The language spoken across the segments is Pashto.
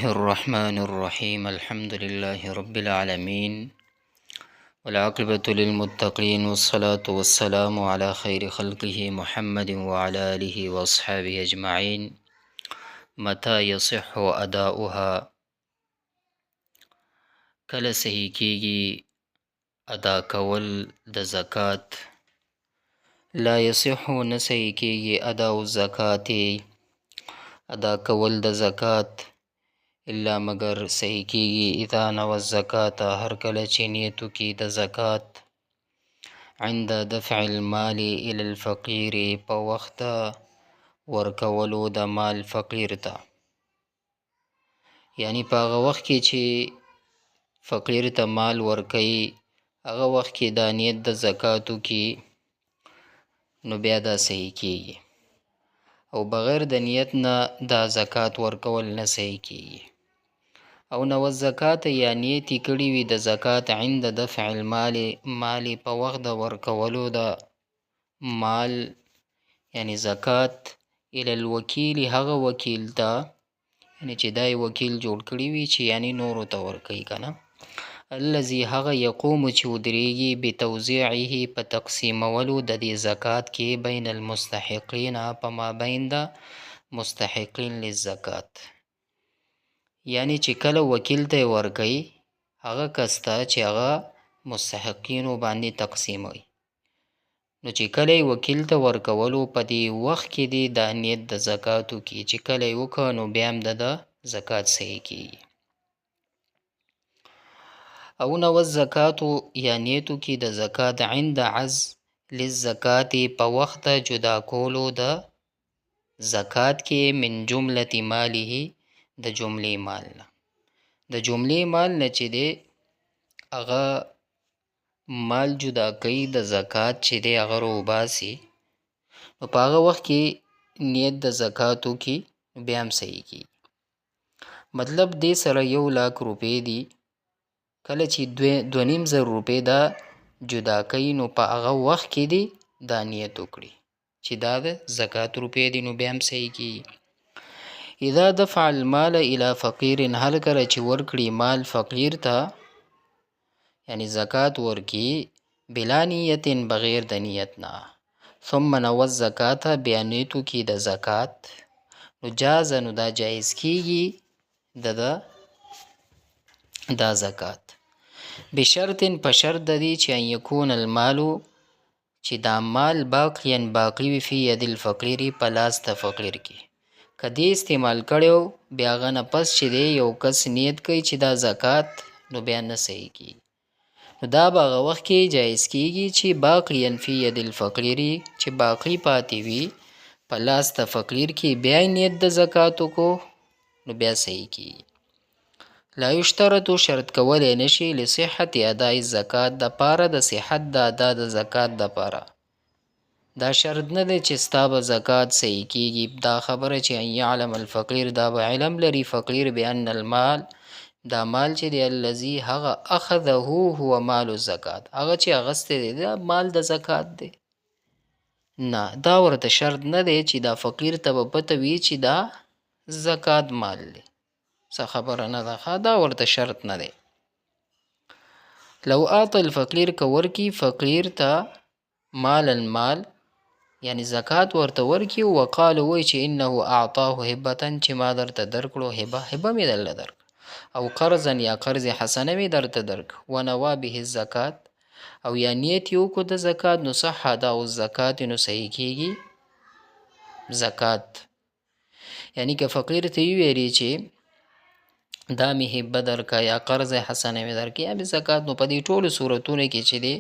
الرحمن الرحيم الحمد لله رب العالمين والعاقبة للمتقين والصلاة والسلام على خير خلقه محمد وعلى آله وأصحابه أجمعين. متى يصح أداؤها؟ کله صحیح کیږي ادا کول د زکات؟ لا يصح نه صحیح کیږي اداء الزکات، ادا کول د زکات، الا مگر صحیح کیږي اذا نوى الزکات، هر کله چې نیتو کی د زکات، عند دفع المال الى الفقیر، په وخت ورکولو د مال فقیر ته، یعنی په هغه وخت کې چې فقیر ته مال ورکوي هغه وخت کې دا نیت د زکاتو کې، نو بیا دا صحیح کیږي، او بغیر د نیت نه دا زکات ورکول نه صحیح کیږي. او نو الزکات یا نیتی کړي وي د زکات عند دفع المال، مال په وخت د ورکولو د مال، یعنی زکات الى الوکیل، هغه وکیل ته، یعنی چې دای وکیل جوړ کړي وي چې یعنی نورو ته ورکوي کنه، الذي هغه یقوم چې ودرېږي بتوزیعه په تقسیمولو د دې زکات کې بین المستحقین، په مابین د مستحقین للزکات، یعنی چې کله وکیل ته ورکوي هغه کس ته چې هغه مستحقینو باندې تقسیموي، نو چې کله وکیل ته ورکولو په دې وخت کې دی د نیت د زکاتو کې چې کله یې وکړه نو بیا هم د زکات صحیح کیږي. او نو الزکاتو یا نیتو کې د زکات عند عز للزکات، په وخت جدا کولو د زکات کې، من جمله ماله، د جملې مال نه، د جملې مال نه چې دی هغه مال جدا کوي د زکات چې دی هغه روباسي، نو په هغه وخت کې نیت د زکاتو کې بیا هم صحیح کیږي. مطلب دې سره 1,00,000 روپۍ دي، کله چې 2,500 روپۍ دا جدا کوي نو په هغه وخت کې دی دا نیت وکړي چې دا د زکات روپۍ دي، نو بیا هم صحیح کیږي. اذا دفع المال الى فقیر، هر کله چې ورکړي مال فقیر ته، یعنی زکات ورکی بلا نیت، بغیر د نیت نه، ثم نوى الزکات، بیا نیتو کې د زکات، نو جاز، نو دا جایز کیږي دا زکات، بشرط، په شرط د دې چې ان یکون المالو، چې دا مال باقیا باقی وي فی ید الفقیر، په لاس د فقیر کې، که دې استعمال کړو بیا هغه نه پس چې دی یو کس نیت کوي چې دا زکات، نو بیا نه صحیح کیږي، نو دا به هغه وخت کې جایز کیږي چې باقیا فی ید الفقیر، چې باقی پاتې وي په لاس د فقیر کې، بیا نیت د زکاتو کو نو بیا صحیح کیږي. لا یشترط، شرط کولی نشي، لصحت اداء الزکات، د پاره د صحت د ادا د زکات د پاره، دا شرط نه دی چې ستا به زکات صحیح کیږي، دا خبره چې ان یعلم الفقیر، دا به علم لري فقیر بان المال، دا مال چې دی الذي هغه اخذه هو مال الزکات، هغه چې اغسته دی دا مال د زکات دی، نه دا ورته شرط نه دی چې دا فقیر ته به پته وي چې دا زکات مال دی، څه خبره نه ده، دا ورته شرط نه دی. لو اعطى الفقیر، که ورکی فقیر ته مال المال، یعنی زکات ورته ورکی، وقال وی چې انه اعطاه هبه، چې ما درته درکړو هبه می درله درک، او قرضا، یا قرض حسنه می درته درک، ونوا به الزکات، او یا نیت یو کو د زکات، نو صح اداء الزکات، نو صحیح کیږي زکات. یعنی که فقیر ته ویری چې دا می هبه درکا یا قرض حسنه می درکې یا زکات، نو په دې ټولو صورتونو کې چې دی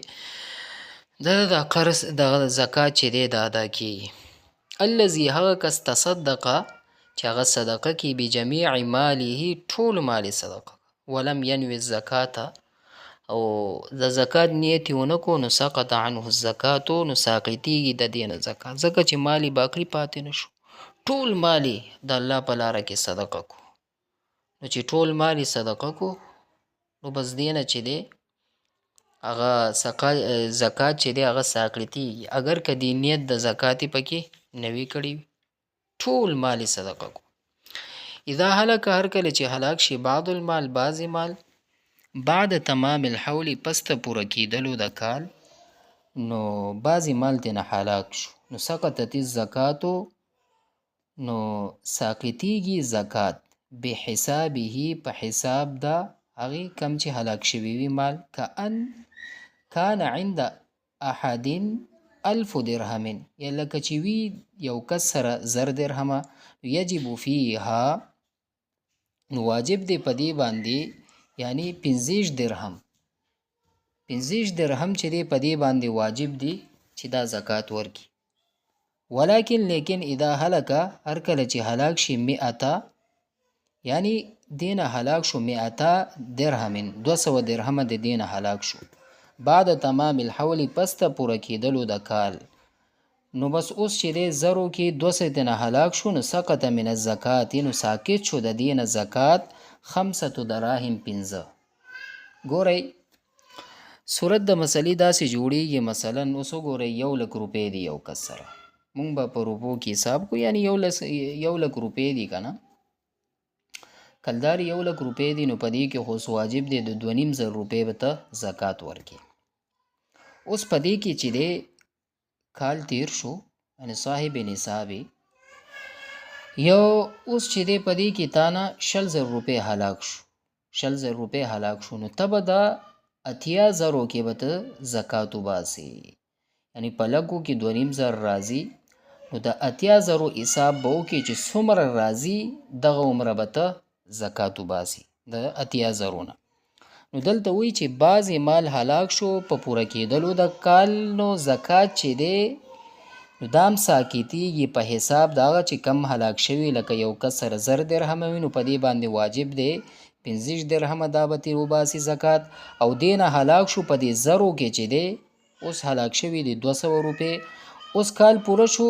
د قرض د زکات چې دی دا ادا کیږي. الذي هغه کس تصدق، چې هغه صدقه کی بجميع ماله، ټول مال صدقه، ولم ينوي الزکات، او د زکات نیت ونه کو، نو سقط عنه الزکات، نو ساقطیږي د دې نه زکات، ځکه چې مالی باقی پاتې نشو، ټول مالی د الله په لاره کې صدقه کو، نو چې ټول مالی صدقه کو نو بس دینه چې دی هغه زکات چې دی هغه ساقطیږي، اگر که دی نیت د زکاتی پکې نوی کړي ټول مالی صدقه کو. اذا هلک هر کله چې هلاک شي بعض المال بعض مال بعد تمام الحول پس ته پوره کیدلو د کال نو بعضی مال تینا هلاک شو نو سقطت الزکاتو نو ساقطیږي زکات به حسابه په حساب دا هغه کم چې هلاک شوی وي مال کان عند احد 1000 درهم یا لکه چې وي یو کس سره 1000 درهمه یجب فیها نو واجب دی په دې باندې یعنی 15 درهم 15 درهم چې دی په دې باندې واجب دی چې دا زکات ورکي لیکن اذا هلک هر کله چې هلاک شي 100 یعنی دینه هلاک شو 100 درهم 200 درهم د دینه هلاک شو بعد تمام الحول پس ته پوره کیدلو د کال نو بس اوس چې دی زرو کې 200 دینه هلاک شو نو سقط من الزکات نو ساکت شو د دینه زکات 5 دراهم 15 ګورئ صورت د مسلې داسې جوړیږي مثلا اوس وګورئ 1 لک روپۍ دی یو کس سره مونږ به په روپو کې حساب کو یعنی 1 لک روپۍ دی کنه کلدار 1 لک روپۍ دی نو په دې کې خو واجب دی د 2.5 روپۍ به ته زکات ورکړي اوس په دې کې چې دی کال تیر شو یعنی صاحب نصاب یو اوس چې دی په دې کې تانه 20000 روپۍ هلاک شو 20000 روپۍ هلاک شو نو ته به دا 80000 کې به ته زکات وباسي یعنی په لګو کې 2.5 راځي نو د 80000 حساب به وکړي چې څومره راځي دغه عمره به ته زکات وباسي د 80000 نه نو دلته وایي چې بعضې مال هلاک شو په پوره کېدلو د کال نو زکات چې دی نو دا هم ساقطیږي په حساب د هغه چې کم هلاک شوي لکه یو کس سره 1000 درهمه وي نو په دې باندې واجب دی 15 درهمه دا به ترې وباسي زکات او دې نه هلاک شو په دې زرو کې چې دی اوس هلاک شوي دي 200 روپۍ اوس کال پوره شو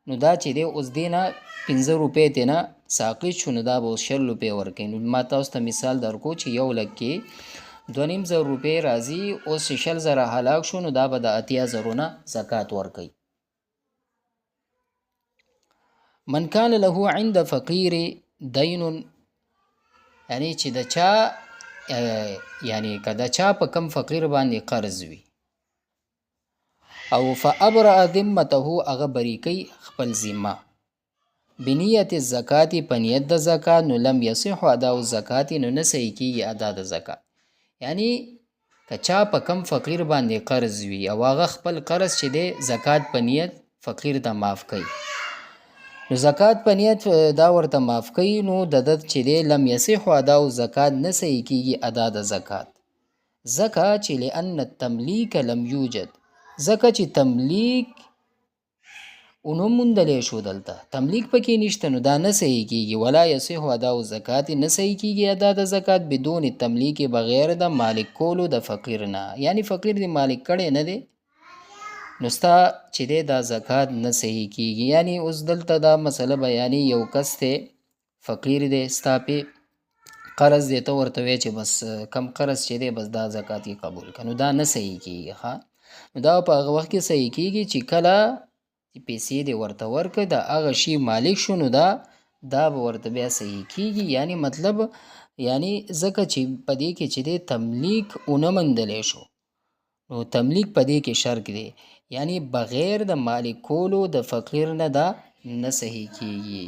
نو دا چې دی اوس دې نه 15 روپۍ ترې نه ساقط شو نو دا به اوس 100 روپۍ ورکوي نو ما تاسو ته مثال درکو چې 1 لک کې 2.5 روپۍ راځي اوس 10000 هلاک شو نو دا به د 80000 نه زکات ورکوي من کان له عند فقیر دین یعنی چې د چا یعنی که د چا په کم فقیر باندې قرض وي او فابرأ ذمته هغه بری کوي خپل ذمه بنیت الزکات په نیت د زکات نو لم یصح اداء الزکات نو نه صحیح کیږي ادا د زکات یعنی که چا په کم فقیر باندې قرض وي او هغه خپل قرض چې دی زکات په نیت فقیر ته معاف کوي نو زکات په نیت دا ورته معاف کوي نو د چې دی لم یصح اداء الزکات نه صحیح کیږي ادا د زکات زکات چې لأن التملیک لم یوجد زکات چې تملیک اونو موندلی شو دلته تملیک پکې نشته نو دا نه صحیح کیږي ولا یصح اداء الزکات نه صحیح کیږي ادا د زکات بدون تملیک بغیر د مالک کولو د فقیر نه یعنی فقیر دی مالک کړي نه دی نو ستا چې دی دا زکات نه صحیح کیږي یعنی اوس دلته دا مسله بیانې یو کس دی فقیر دی ستا پې قرض دی ته ورته وایې چې بس کم قرض چې دی بس دا زکات یې قبول کړه نو دا نه صحیح کیږي ښه نو دا په هغه وخت کې صحیح کیږي چې کله پیسې دی ورته ورکړه د هغه شي مالک شو نو دا به ورته بیا صحیح کیږي یعنی مطلب یعنی ځکه چې په دې کې چې دی تملیک ونه موندلی شو نو تملیک په دې کې شرط دی یعنی بغیر د مالک کولو د فقیر نه دا نه صحیح کیږي